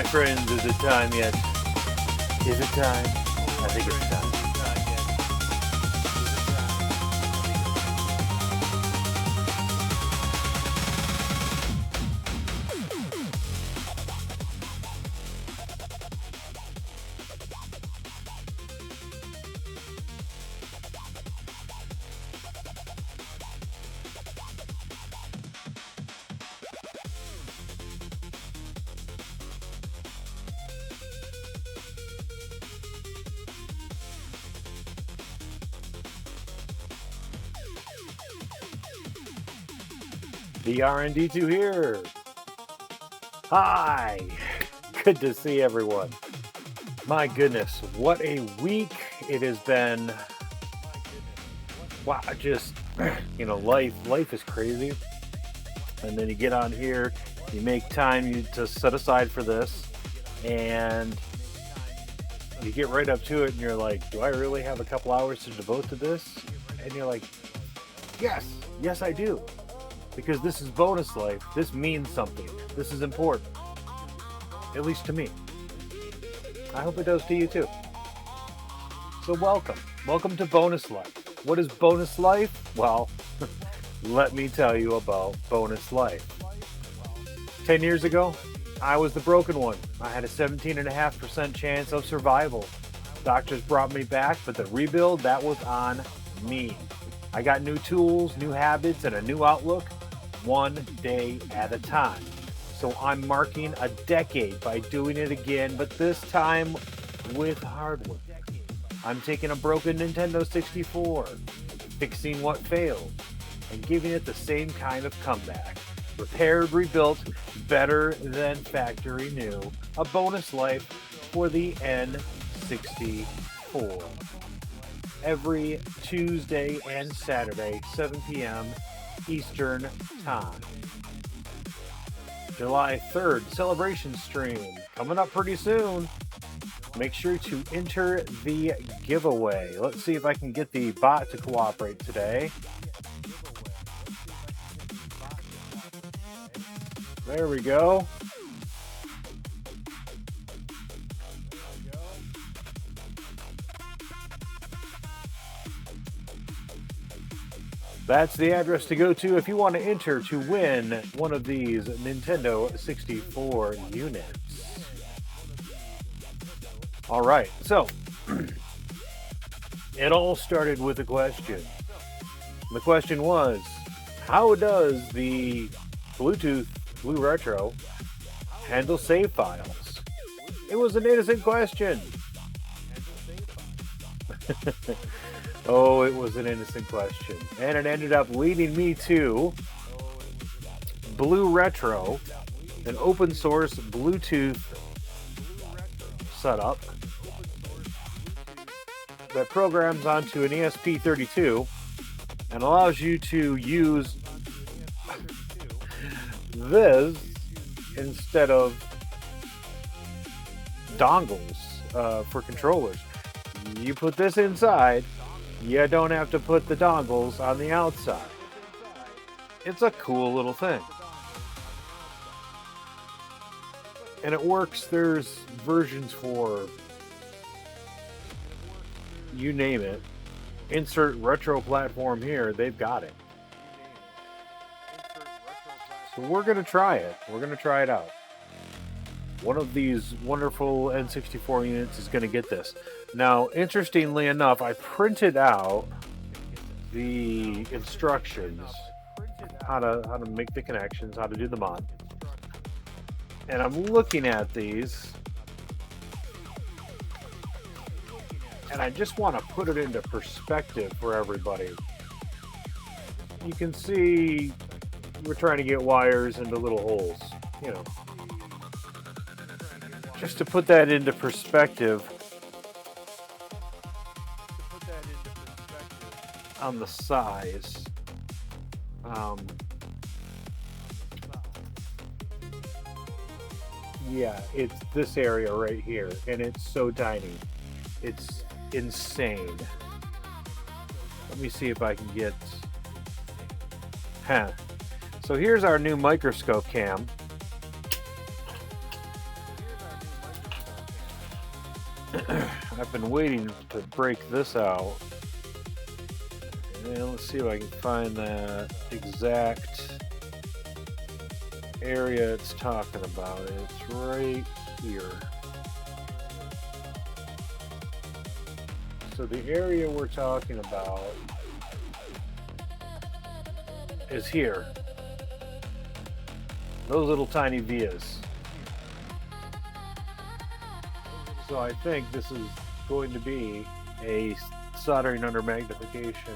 my friends, is it time yet? Is it time? I think it's time. The RND2 here. Hi. Good to see everyone. My goodness, what a week it has been. Wow, just, life is crazy. And then you get on here, you make time to set aside for this, and you get right up to it, and you're like, do I really have a couple hours to devote to this? And you're like, yes I do. Because this is bonus life. This means something. This is important. At least to me. I hope it does to you too. So welcome. Welcome to bonus life. What is bonus life? Well, let me tell you about bonus life. 10 years ago, I was the broken one. I had a 17.5% chance of survival. Doctors brought me back, but the rebuild, that was on me. I got new tools, new habits, and a new outlook, one day at a time. So I'm marking a decade by doing it again, but this time with hardware. I'm taking a broken Nintendo 64, fixing what failed, and giving it the same kind of comeback. Repaired, rebuilt, better than factory new. A bonus life for the N64. Every Tuesday and Saturday, 7 p.m. Eastern Time. July 3rd, celebration stream. Coming up pretty soon. Make sure to enter the giveaway. Let's see if I can get the bot to cooperate today. There we go. That's the address to go to if you want to enter to win one of these Nintendo 64 units. All right, so it all started with a question. The question was, how does the Bluetooth BlueRetro handle save files? It was an innocent question. Oh, it was an innocent question. And it ended up leading me to BlueRetro, an open source Bluetooth setup that programs onto an ESP32 and allows you to use this instead of dongles for controllers. You put this inside. You don't have to put the dongles on the outside. It's a cool little thing. And it works. There's versions for you name it. Insert retro platform here. They've got it. So we're going to try it. We're going to try it out. One of these wonderful N64 units is going to get this. Now, interestingly enough, I printed out the instructions, how to make the connections, how to do the mod. And I'm looking at these, and I just want to put it into perspective for everybody. You can see we're trying to get wires into little holes, Just to put that into perspective, on the size, yeah, it's this area right here, and it's so tiny. It's insane. Let me see if I can get... So here's our new microscope cam. I've been waiting to break this out. And let's see if I can find that exact area it's talking about. It's right here. So the area we're talking about is here. Those little tiny vias. So I think this is going to be a soldering under magnification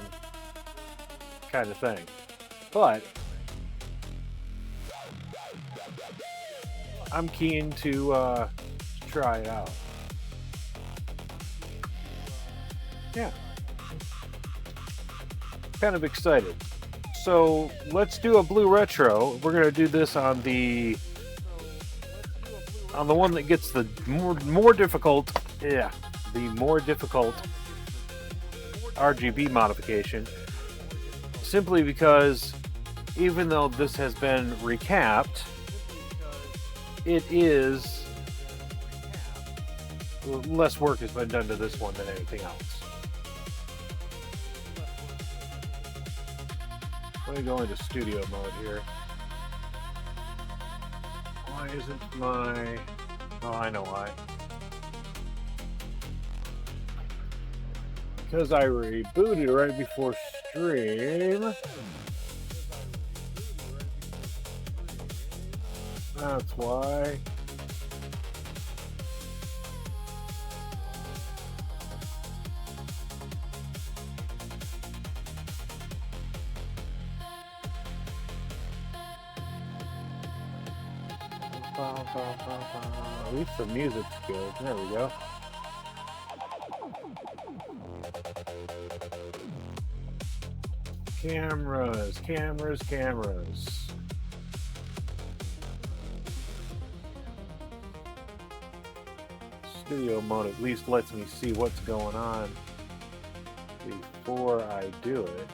kind of thing. But I'm keen to try it out. Yeah. Kind of excited. So let's do a BlueRetro. We're gonna do this on the one that gets the more difficult, yeah, the more difficult RGB modification. Simply because even though this has been recapped, it is less work has been done to this one than anything else. Let me go into studio mode here. Why isn't my... Oh, I know why. Because I rebooted right before stream. That's why. At least the music's good. There we go. Cameras, cameras, cameras. Studio mode at least lets me see what's going on before I do it.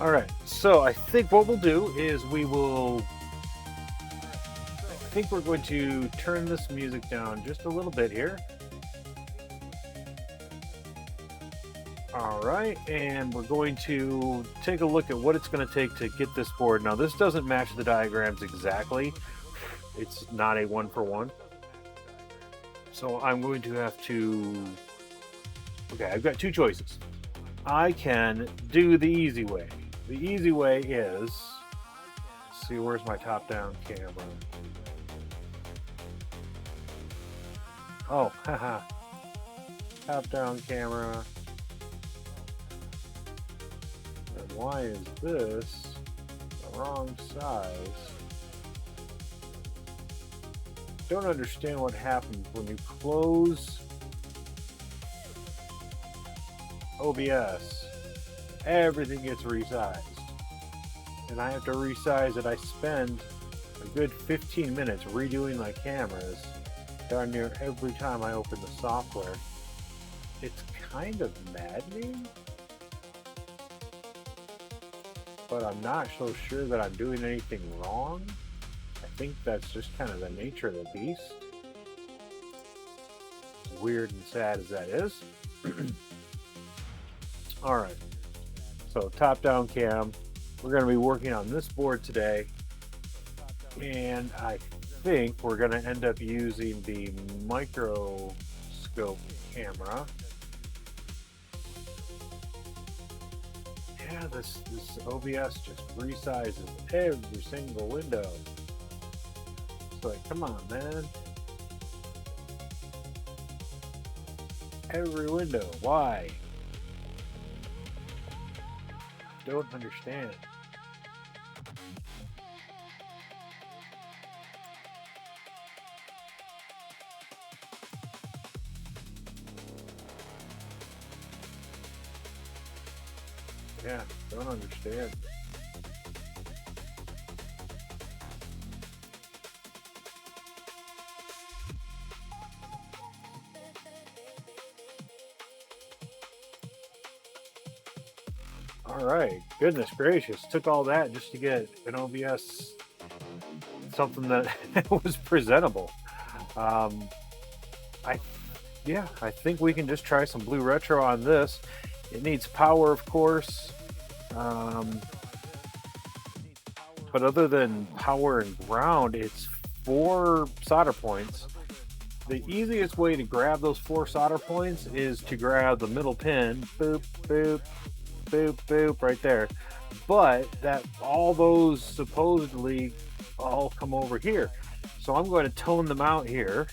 All right, so I think what we'll do is I think we're going to turn this music down just a little bit here. All right, and we're going to take a look at what it's going to take to get this board. Now, this doesn't match the diagrams exactly. It's not a one-for-one. So I'm going to have to... Okay, I've got two choices. I can do the easy way. The easy way is... Let's see, where's my top-down camera? Oh, haha. Top-down camera. And why is this the wrong size? Don't understand what happens when you close OBS. Everything gets resized. And I have to resize it. I spend a good 15 minutes redoing my cameras darn near every time I open the software. It's kind of maddening, but I'm not so sure that I'm doing anything wrong. I think that's just kind of the nature of the beast. As weird and sad as that is. Alright, so top-down cam. We're going to be working on this board today, and I think we're going to end up using the Microscope camera. Yeah, this OBS just resizes every single window. It's like, come on, man. Every window. Why? Don't understand. Yeah, don't understand. All right, goodness gracious, took all that just to get an OBS, something that was presentable. Um, I Yeah, I think we can just try some BlueRetro on this. It needs power, of course, um, but other than power and ground, it's 4 solder points. The easiest way to grab those 4 solder points is to grab the middle pin, boop, boop, boop, boop, right there. But that all those supposedly all come over here. So I'm going to tone them out here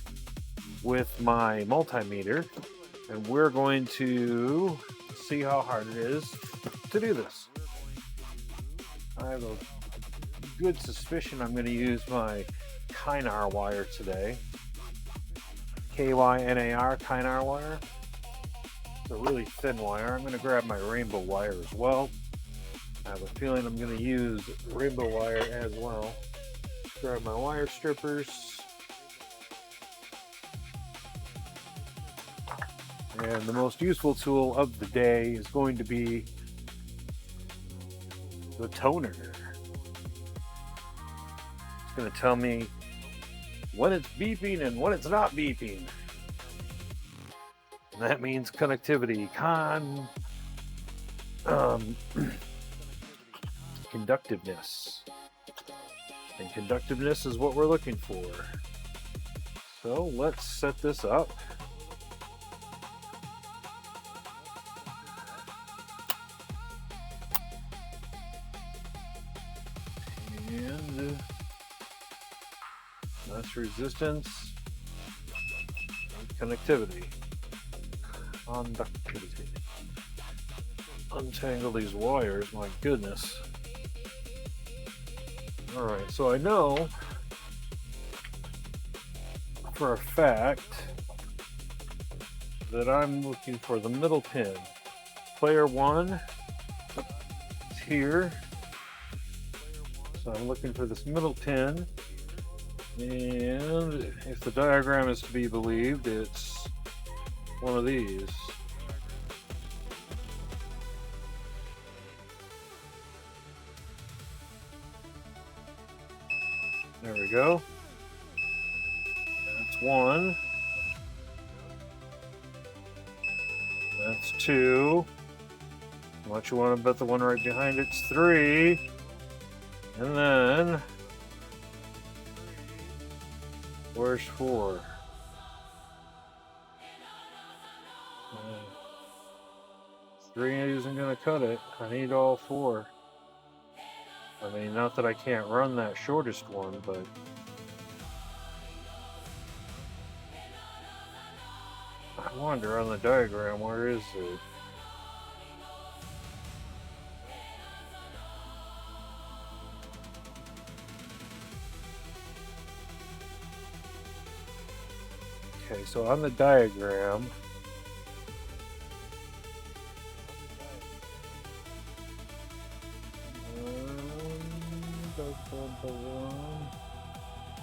with my multimeter, and we're going to see how hard it is to do this. I have a good suspicion I'm going to use my Kynar wire today. Kynar, Kynar wire. It's a really thin wire. I'm going to grab my rainbow wire as well. I have a feeling I'm going to use rainbow wire as well. Grab my wire strippers. And the most useful tool of the day is going to be the toner. It's going to tell me when it's beeping and when it's not beeping. And that means connectivity, conductiveness. And conductiveness is what we're looking for. So let's set this up. And that's resistance, and connectivity, conductivity. Untangle these wires, my goodness. All right, so I know for a fact that I'm looking for the middle pin. Player 1 is here. So I'm looking for this middle pin, and if the diagram is to be believed, it's one of these. There we go. That's 1. That's 2. What you want to bet the one right behind it's 3. And then, where's 4? 3 isn't going to cut it. I need all 4. I mean, not that I can't run that shortest one, but I wonder on the diagram, where is it? Okay, so on the diagram,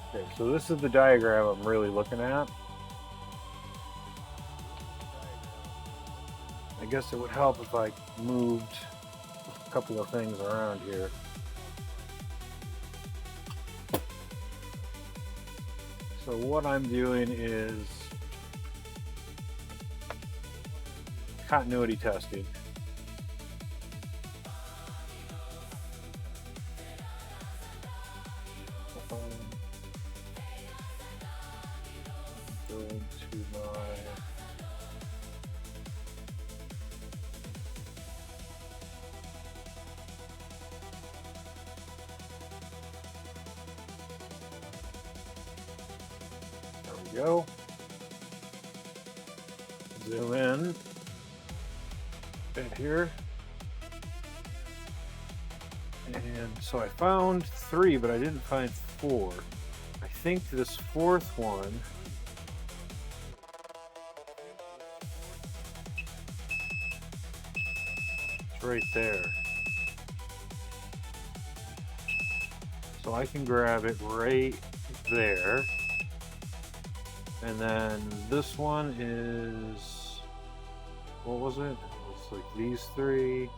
okay, so this is the diagram I'm really looking at. I guess it would help if I moved a couple of things around here. So what I'm doing is continuity testing. Go into my go. Zoom in. And here. And so I found 3, but I didn't find 4. I think this 4th one is right there. So I can grab it right there. And then this one is, what was it? It's like these three.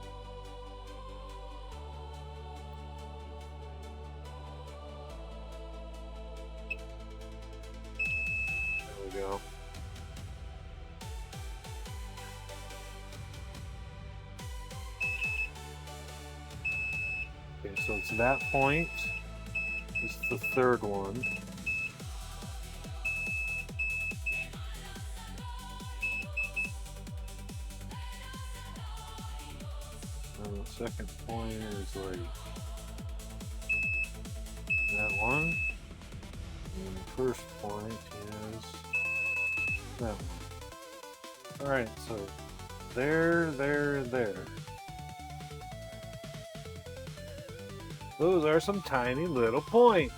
There we go. Okay, so it's that point. It's the third one. And the second point is like that one. And the first point is that one. Alright, so there. Those are some tiny little points.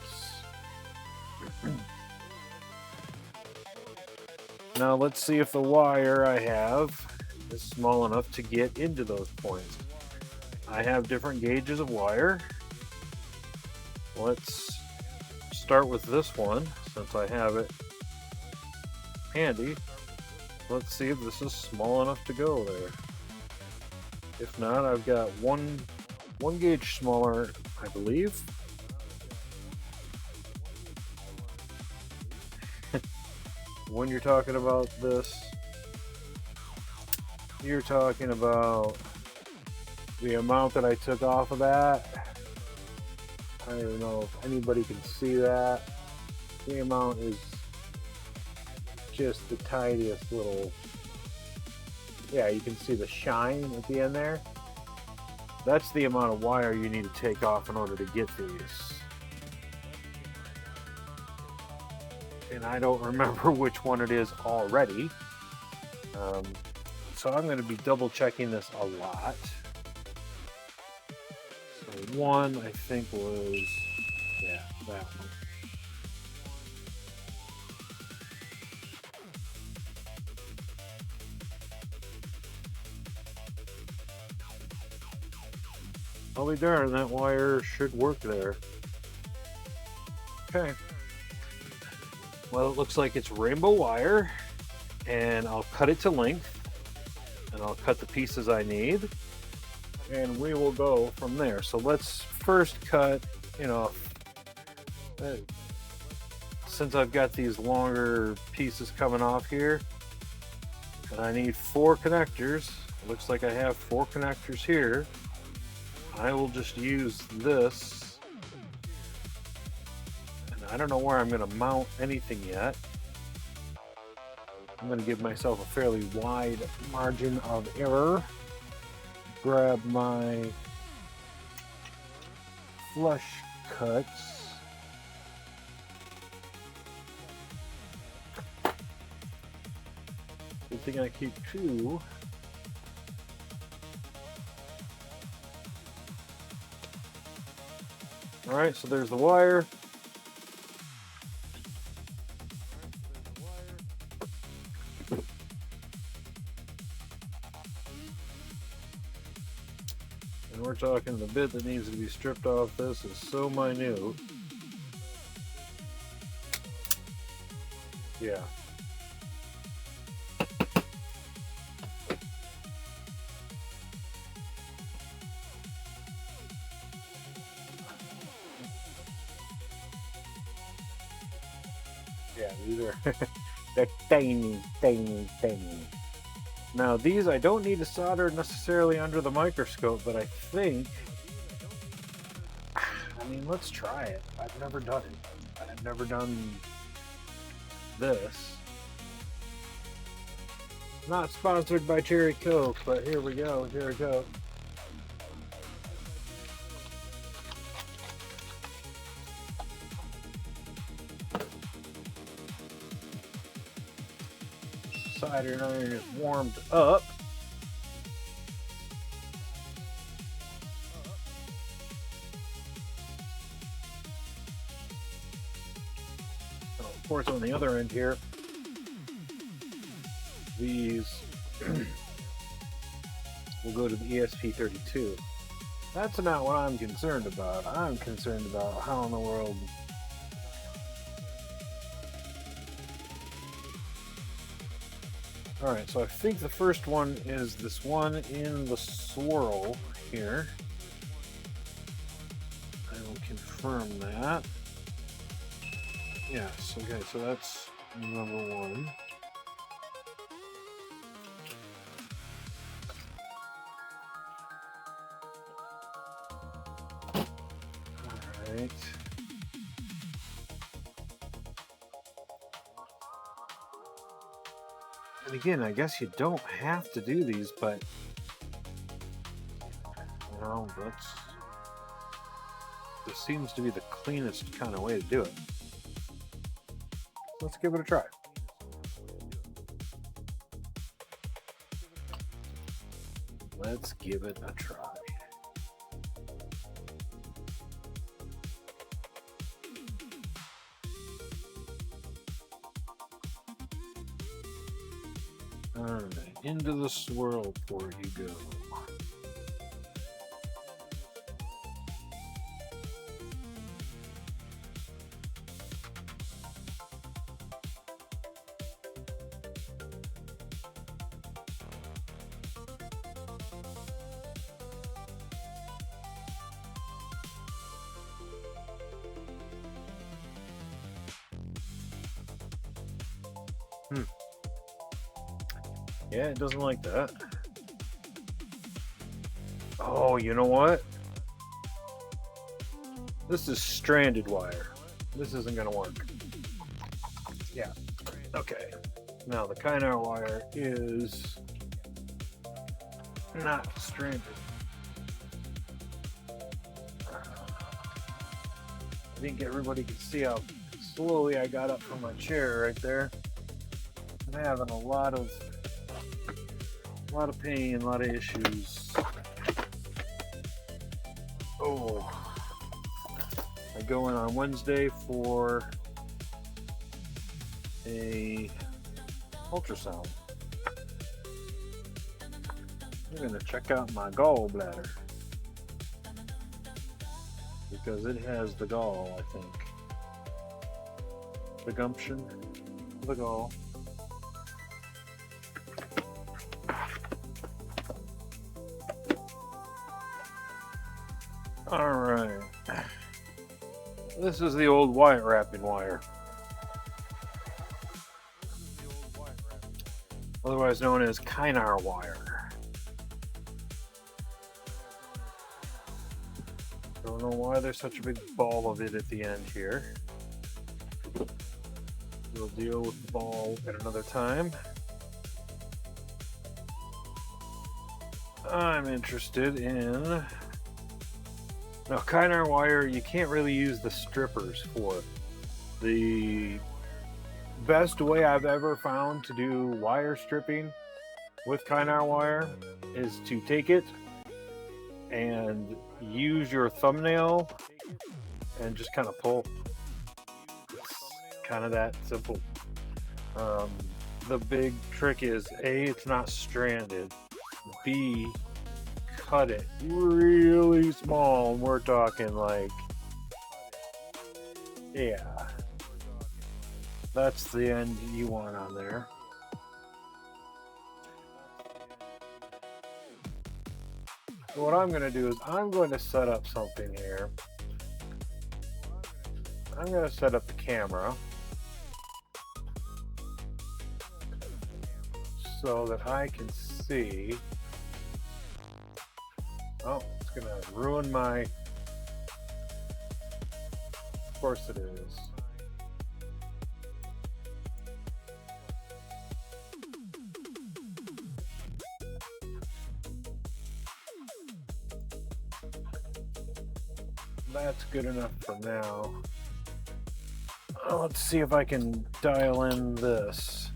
Now let's see if the wire I have is small enough to get into those points. I have different gauges of wire. Let's start with this one since I have it handy. Let's see if this is small enough to go there. If not, I've got one gauge smaller, I believe. When you're talking about this, you're talking about the amount that I took off of that. I don't even know if anybody can see that. The amount is just the tiniest little, yeah, you can see the shine at the end there. That's the amount of wire you need to take off in order to get these. And I don't remember which one it is already. So I'm going to be double checking this a lot. So one, I think was, yeah, that one. I'll be darned, that wire should work there. Okay. Well, it looks like it's rainbow wire, and I'll cut it to length, and I'll cut the pieces I need, and we will go from there. So let's first cut, since I've got these longer pieces coming off here, and I need 4 connectors. It looks like I have 4 connectors here. I will just use this. I don't know where I'm going to mount anything yet. I'm going to give myself a fairly wide margin of error. Grab my flush cuts. Good thing I keep 2. Alright, so there's the wire. And we're talking the bit that needs to be stripped off this is so minute. Yeah. Yeah, these are they're tiny. Now these I don't need to solder necessarily under the microscope, but I think, I mean, let's try it. I've never done it. I've never done this. Not sponsored by Cherry Coke, but here we go, Cherry Coke. Soldering iron is warmed up. So of course, on the other end here, these will go to the ESP32. That's not what I'm concerned about. I'm concerned about how in the world... Alright, so I think the first one is this one in the swirl here. I will confirm that. Yes, okay, so that's number one. Alright. And again, I guess you don't have to do these, but you know, this seems to be the cleanest kind of way to do it. Let's give it a try. Let's give it a try. Alright, into the swirl port you go. Yeah, it doesn't like that. Oh, you know what? This is stranded wire. This isn't going to work. Yeah. Okay. Now the Kynar wire is not stranded. I think everybody can see how slowly I got up from my chair right there. I'm having a lot of pain, a lot of issues. Oh, I go in on Wednesday for a ultrasound. I'm gonna check out my gallbladder because it has the gall, I think. The gumption, the gall. Alright, this is the old wire wrapping wire, otherwise known as Kynar wire. Don't know why there's such a big ball of it at the end here. We'll deal with the ball at another time. I'm interested in... Now, Kynar wire, you can't really use the strippers for it. The best way I've ever found to do wire stripping with Kynar wire is to take it and use your thumbnail and just kind of pull. It's kind of that simple. The big trick is A, it's not stranded. B, cut it really small. We're talking like, yeah, that's the end you want on there. So what I'm going to do is I'm going to set up something here. I'm going to set up the camera so that I can see. Oh, it's gonna ruin my... Of course it is. That's good enough for now. Let's see if I can dial in this.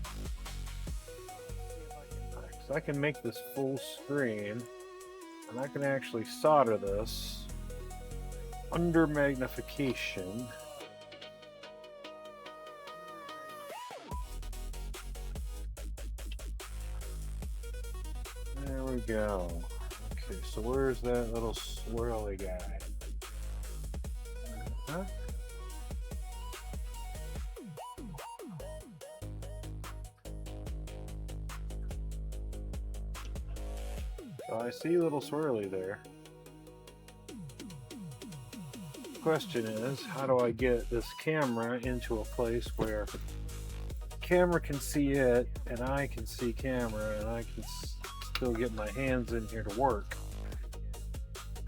So I can make this full screen. And I can actually solder this under magnification. There we go. Okay, so where's that little swirly guy? Huh? So I see a little swirly there. The question is, how do I get this camera into a place where camera can see it and I can see camera and I can still get my hands in here to work?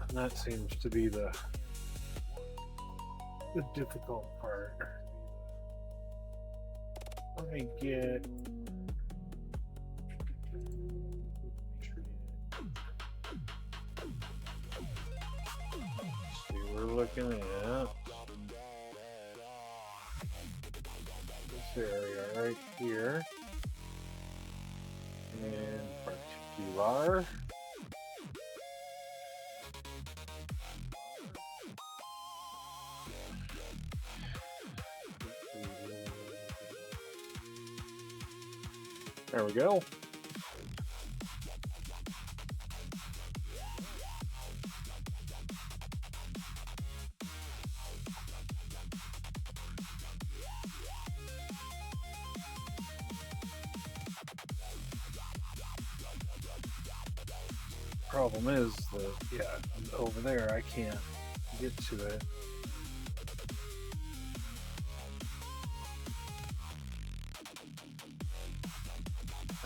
And that seems to be the difficult part. Let me get see, we're looking at this area right here in particular. There we go. Problem is that, yeah, over there I can't get to it.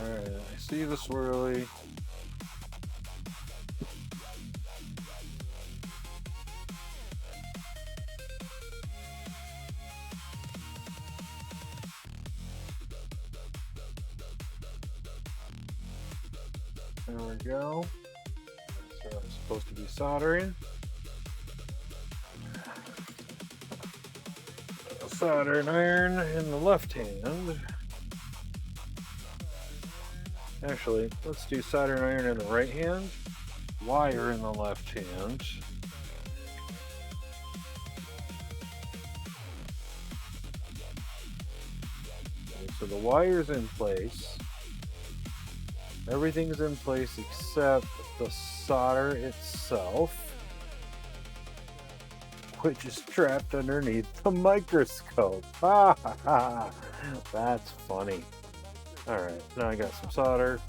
Alright, I see the swirly. There we go. That's where I'm supposed to be soldering. Soldering iron in the left hand. Actually, let's do soldering iron in the right hand, wire in the left hand. Okay, so the wire's in place. Everything's in place except the solder itself, which is trapped underneath the microscope. Ha ha ha! That's funny. Alright, now I got some solder.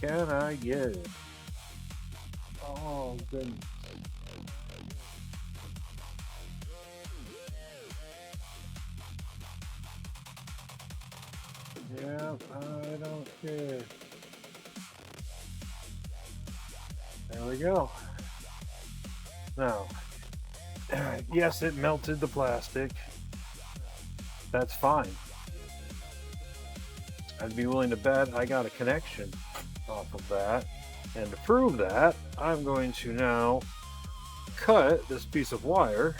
Can I get it? Oh, goodness. Yeah, I don't care. There we go. Now, yes, it melted the plastic. That's fine. I'd be willing to bet I got a connection off of that. And to prove that, I'm going to now cut this piece of wire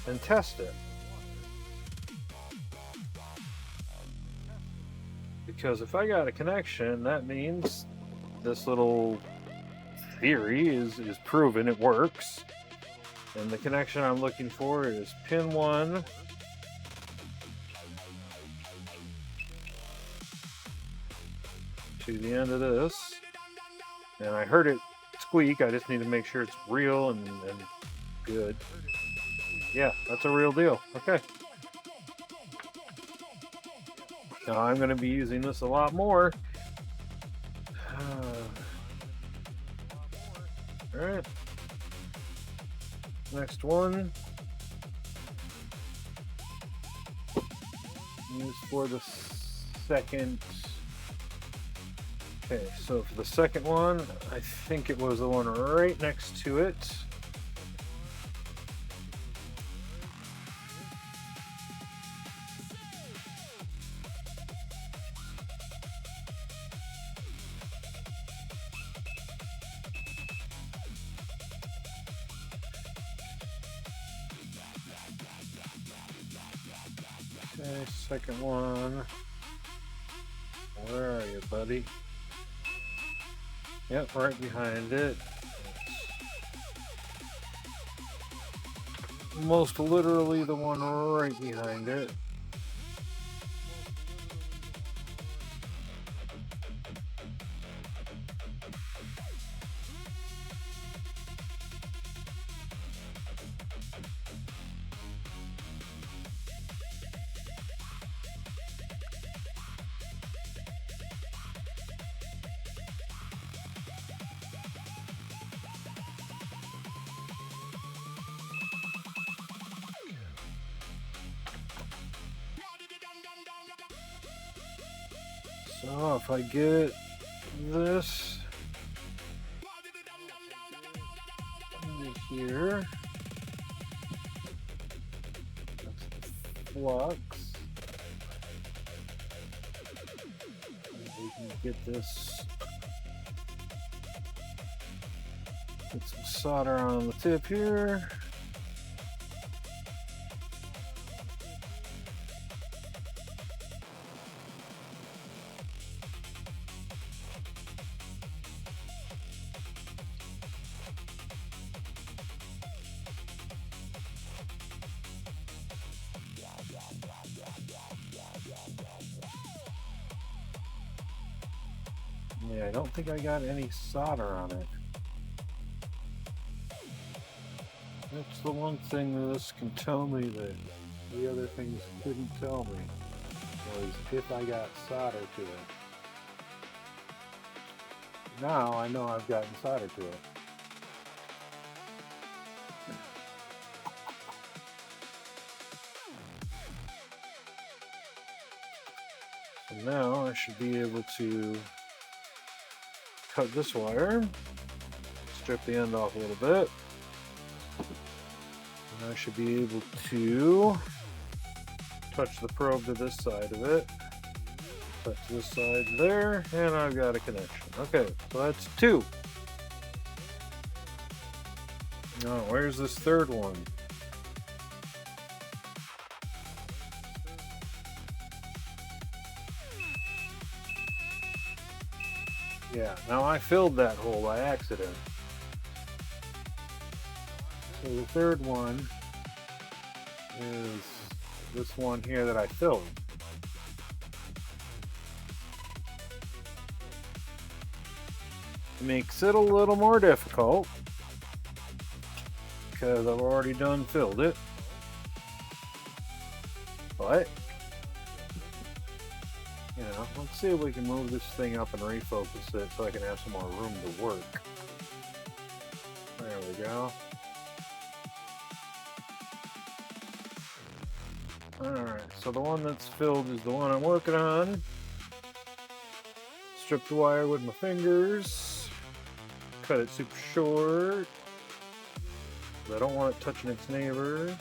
and test it. Because if I got a connection, that means this little theory is proven, it works. And the connection I'm looking for is pin 1 to the end of this. And I heard it squeak. I just need to make sure it's real and good. Yeah, that's a real deal. Okay. Now I'm going to be using this a lot more. All right. Next one is for the second. Okay, so for the second one, I think it was the one right next to it. Okay, second one. Where are you, buddy? Yep, right behind it. Most literally the one right behind it. So if I get this into here, that's the flux. We can get this, get some solder on the tip here. Yeah, I don't think I got any solder on it. That's the one thing that this can tell me that the other things couldn't tell me, was if I got solder to it. Now I know I've gotten solder to it. So now I should be able to cut this wire, strip the end off a little bit, and I should be able to touch the probe to this side of it, touch this side there, and I've got a connection. Okay, so that's two. Now, where's this third one? Yeah, now I filled that hole by accident. So the third one is this one here that I filled. It makes it a little more difficult because I've already done filled it. But you know, let's see if we can move this thing up and refocus it so I can have some more room to work. There we go. Alright, so the one that's filled is the one I'm working on. Strip the wire with my fingers. Cut it super short. I don't want it touching its neighbor.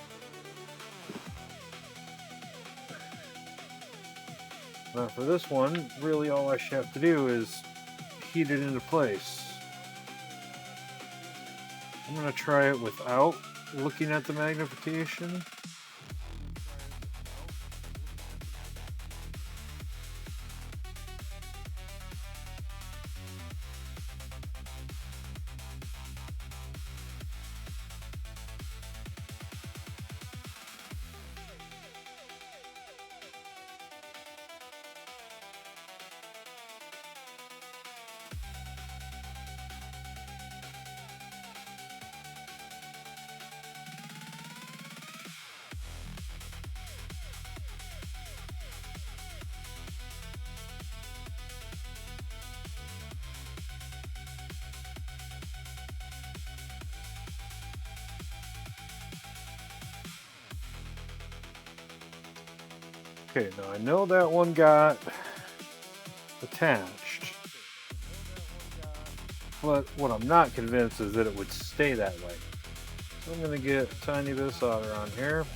Now for this one, really all I should have to do is heat it into place. I'm going to try it without looking at the magnification. Okay, now I know that one got attached, but what I'm not convinced is that it would stay that way. So I'm going to get a tiny bit of solder on here.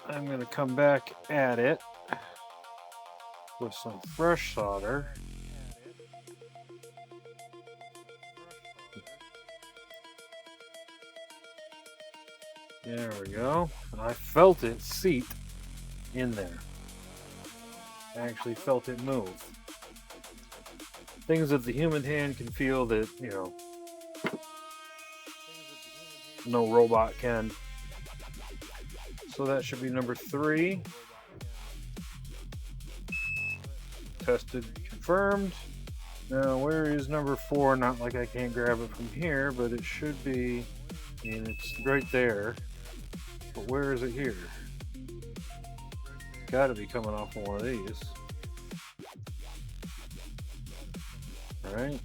I'm going to come back at it with some fresh solder. There we go. I felt it seat in there. I actually felt it move. Things that the human hand can feel that, you know, no robot can. So that should be number 3. Tested, confirmed. Now where is number 4? Not like I can't grab it from here, but it should be, and it's right there. But where is it here? It's got to be coming off of one of these. All right.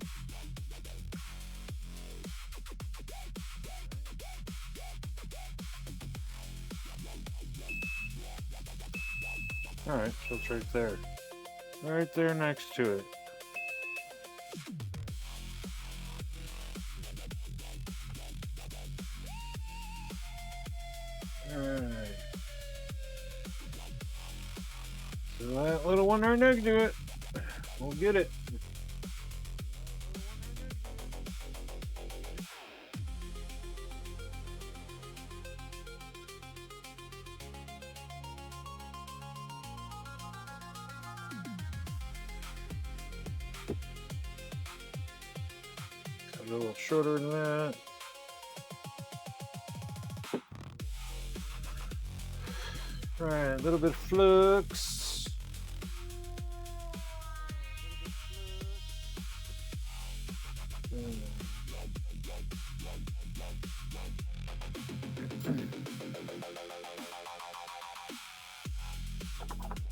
All right, so it's right there. right there next to it. Alright. So that little one right next to it, we'll get it. A little shorter than that. Right, a little bit of flux.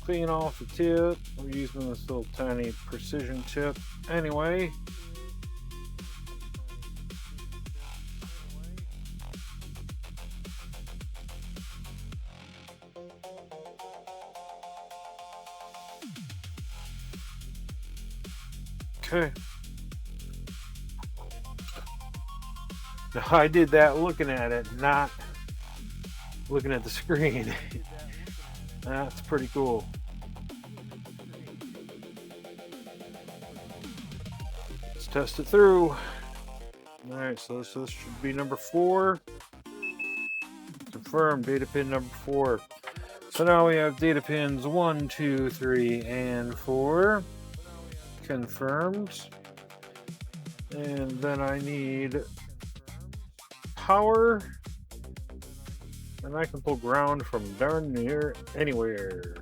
Clean off the tip. We're using this little tiny precision tip anyway. Okay. Now I did that looking at it, not looking at the screen. That's pretty cool. Let's test it through. Alright, so this should be number 4. Confirm data pin number 4. So now we have data pins 1, 2, 3, and 4. Confirmed. And then I need power. And I can pull ground from darn near anywhere.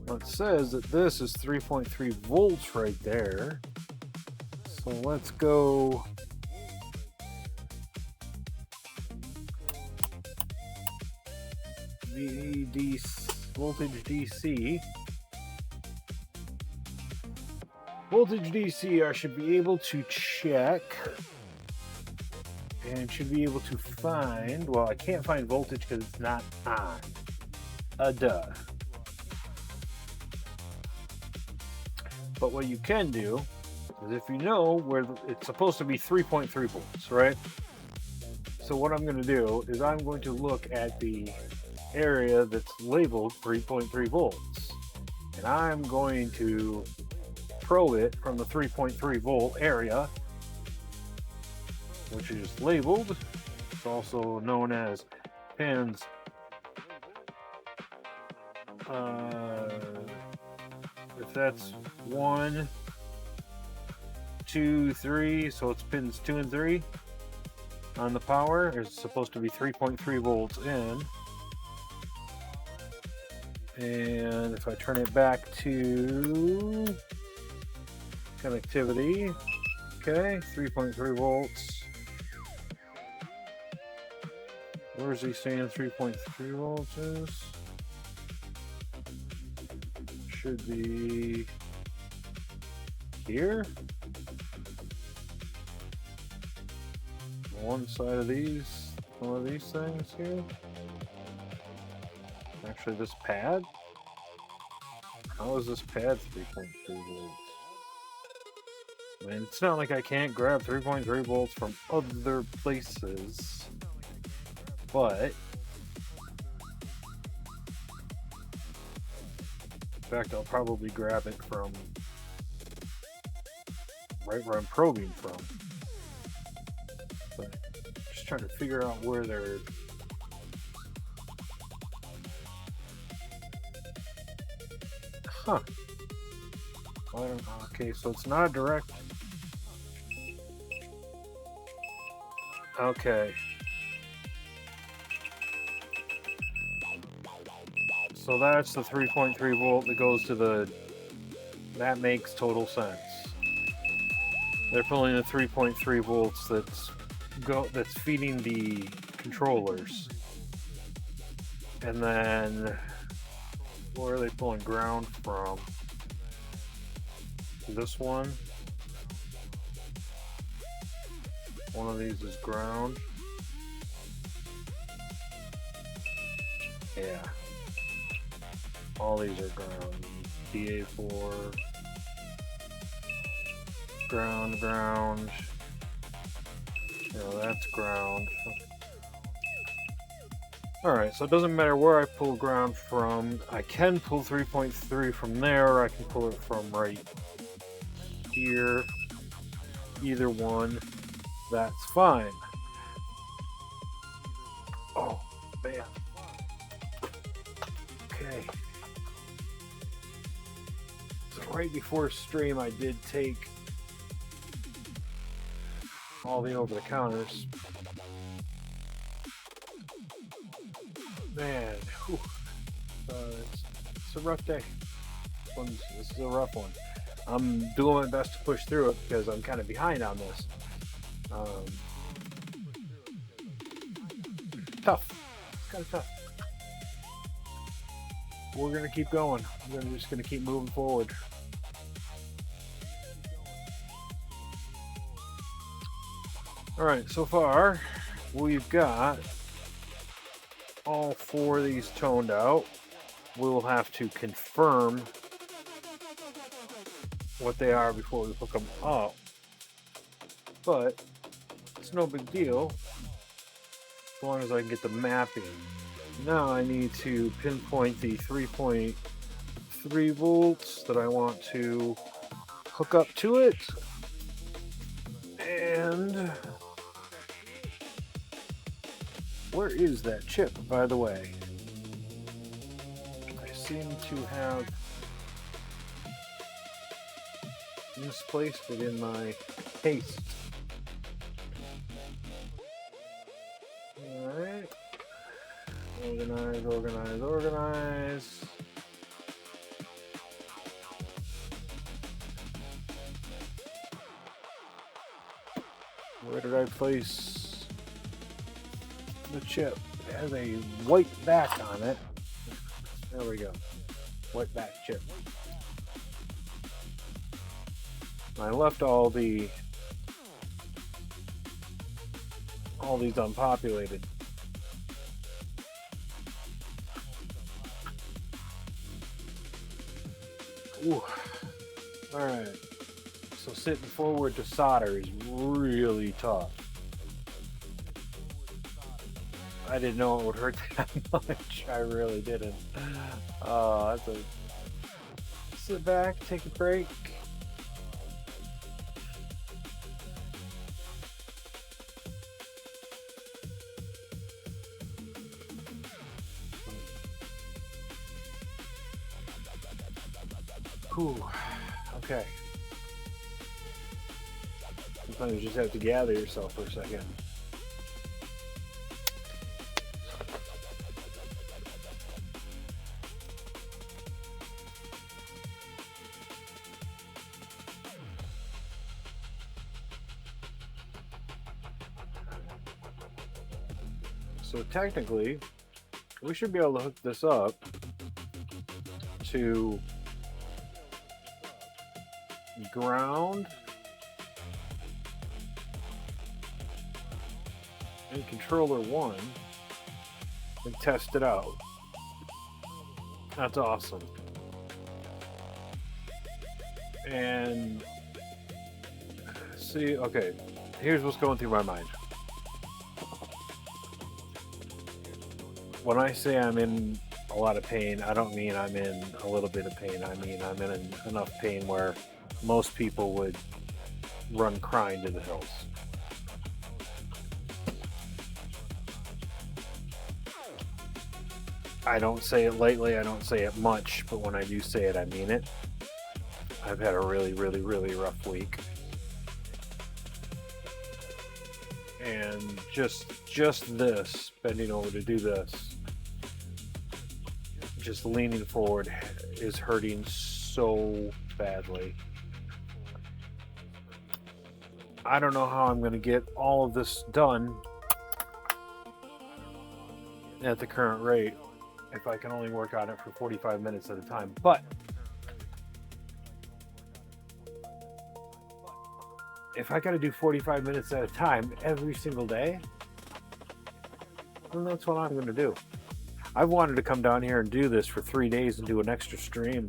Well, it says that this is 3.3 volts right there. So let's go voltage DC. Voltage DC, I should be able to check and should be able to find, well, I can't find voltage because it's not on. Duh. But what you can do is if you know where it's supposed to be 3.3 volts, right? So what I'm going to do is I'm going to look at the area that's labeled 3.3 volts. And I'm going to probe it from the 3.3 volt area, which is labeled. It's also known as pins if that's 1, 2, 3, so it's pins 2 and 3 on the power. It's supposed to be 3.3 volts in. And if I turn it back to connectivity, okay, 3.3 volts. Where is he saying 3.3 volts is? Should be here. One side of these, one of these things here. Actually, this pad. How is this pad 3.3 volts? I mean, it's not like I can't grab 3.3 volts from other places, but in fact, I'll probably grab it from right where I'm probing from. But just trying to figure out where they're. Huh. I don't know. Okay, so it's not a direct. Okay. So that's the 3.3 volt that goes to the. That makes total sense. They're pulling the 3.3 volts that's feeding the controllers. And then where are they pulling ground from? This one. One of these is ground. Yeah. All these are ground. DA4. Ground, ground. No, that's ground. Alright, so it doesn't matter where I pull ground from. I can pull 3.3 from there, or I can pull it from right here. Either one, that's fine. Oh, man. Okay. So right before stream, I did take all the over-the-counters. Man, it's a rough day. This is a rough one. I'm doing my best to push through it because I'm kind of behind on this. Tough. It's kind of tough. We're going to keep going. We're just going to keep moving forward. Alright, so far we've got all 4 of these toned out. We'll have to confirm what they are before we hook them up. But it's no big deal as long as I can get the mapping. Now I need to pinpoint the 3.3 volts that I want to hook up to it. And where is that chip, by the way? I seem to have misplaced it in my case. Alright. Organize, organize, organize. Where did I place the chip? It has a white back on it. There we go. White back chip. I left all these unpopulated. Ooh. All right. So sitting forward to solder is really tough. I didn't know it would hurt that much. I really didn't. That's a sit back, take a break. Whew. Okay. Sometimes you just have to gather yourself for a second. So technically, we should be able to hook this up to ground and controller 1 and test it out. That's awesome. And see, okay, here's what's going through my mind. When I say I'm in a lot of pain, I don't mean I'm in a little bit of pain. I mean I'm in enough pain where most people would run crying to the hills. I don't say it lightly, I don't say it much, but when I do say it, I mean it. I've had a really, really, really rough week. And just this, bending over to do this, just leaning forward is hurting so badly. I don't know how I'm going to get all of this done at the current rate if I can only work on it for 45 minutes at a time. But if I got to do 45 minutes at a time every single day, then that's what I'm going to do. I've wanted to come down here and do this for 3 days and do an extra stream.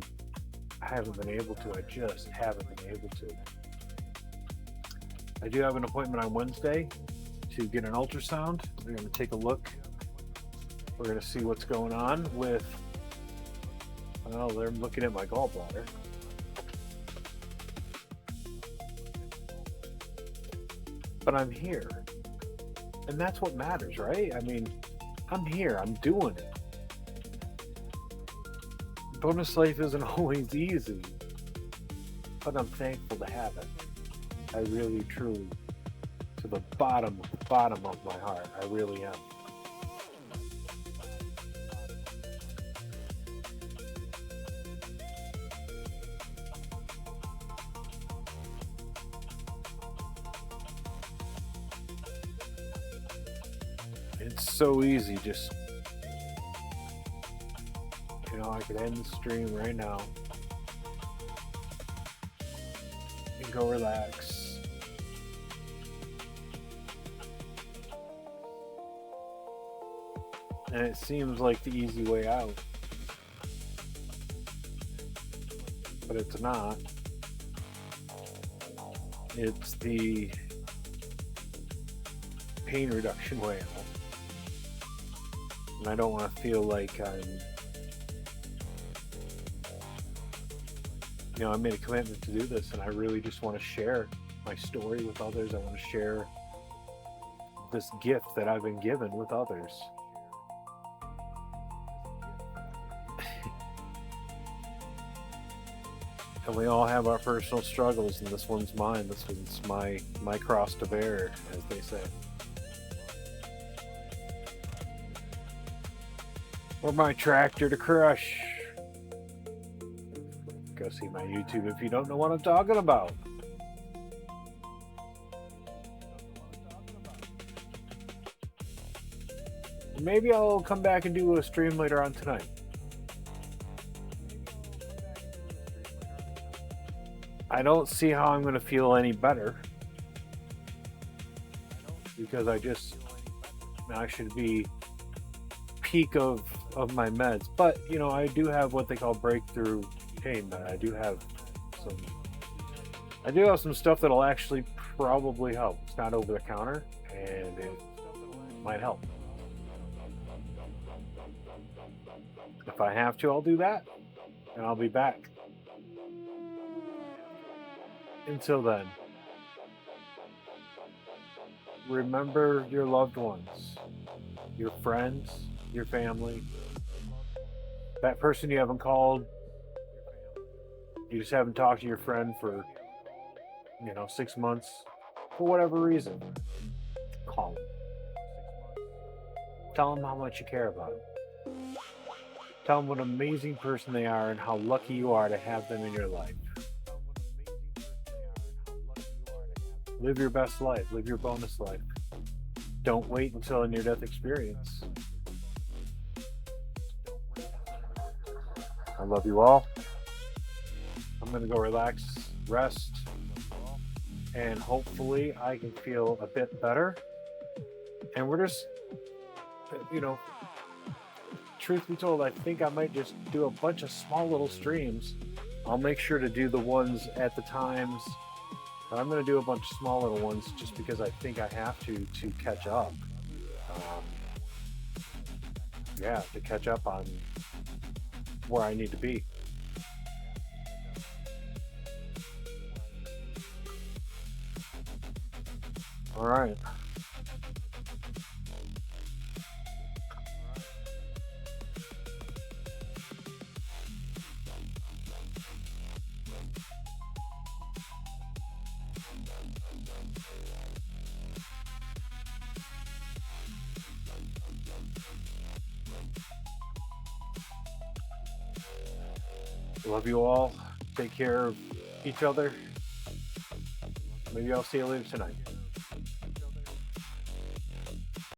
I haven't been able to. I just haven't been able to. I do have an appointment on Wednesday to get an ultrasound. We're going to take a look. We're going to see what's going on with, well, they're looking at my gallbladder. But I'm here. And that's what matters, right? I mean, I'm here. I'm doing it. Bonus life isn't always easy, but I'm thankful to have it. I really, truly, to the bottom of my heart, I really am. It's so easy, just, you know, I could end the stream right now and go relax. And it seems like the easy way out, but it's not. It's the pain reduction way out. And I don't want to feel like I'm, you know, I made a commitment to do this, and I really just want to share my story with others. I want to share this gift that I've been given with others. And we all have our personal struggles, and this one's mine. This one's my cross to bear, as they say. Or my tractor to crush. Go see my YouTube if you don't know what I'm talking about. Maybe I'll come back and do a stream later on tonight. I don't see how I'm going to feel any better, because I should be peak of my meds. But, you know, I do have what they call breakthrough pain med. I do have some stuff that'll actually probably help. It's not over the counter, and it might help. If I have to, I'll do that, and I'll be back. Until then, remember your loved ones, your friends, your family, that person you haven't called, you just haven't talked to your friend for, 6 months, for whatever reason. Call them. Tell them how much you care about them. Tell them what an amazing person they are and how lucky you are to have them in your life. Live your best life. Live your bonus life. Don't wait until a near-death experience. I love you all. I'm going to go relax, rest, and hopefully I can feel a bit better. And we're just, truth be told, I think I might just do a bunch of small little streams. I'll make sure to do the ones at the times. But I'm going to do a bunch of small little ones just because I think I have to catch up. To catch up on where I need to be. All right. Love you all. Take care of each other. Maybe I'll see you later tonight.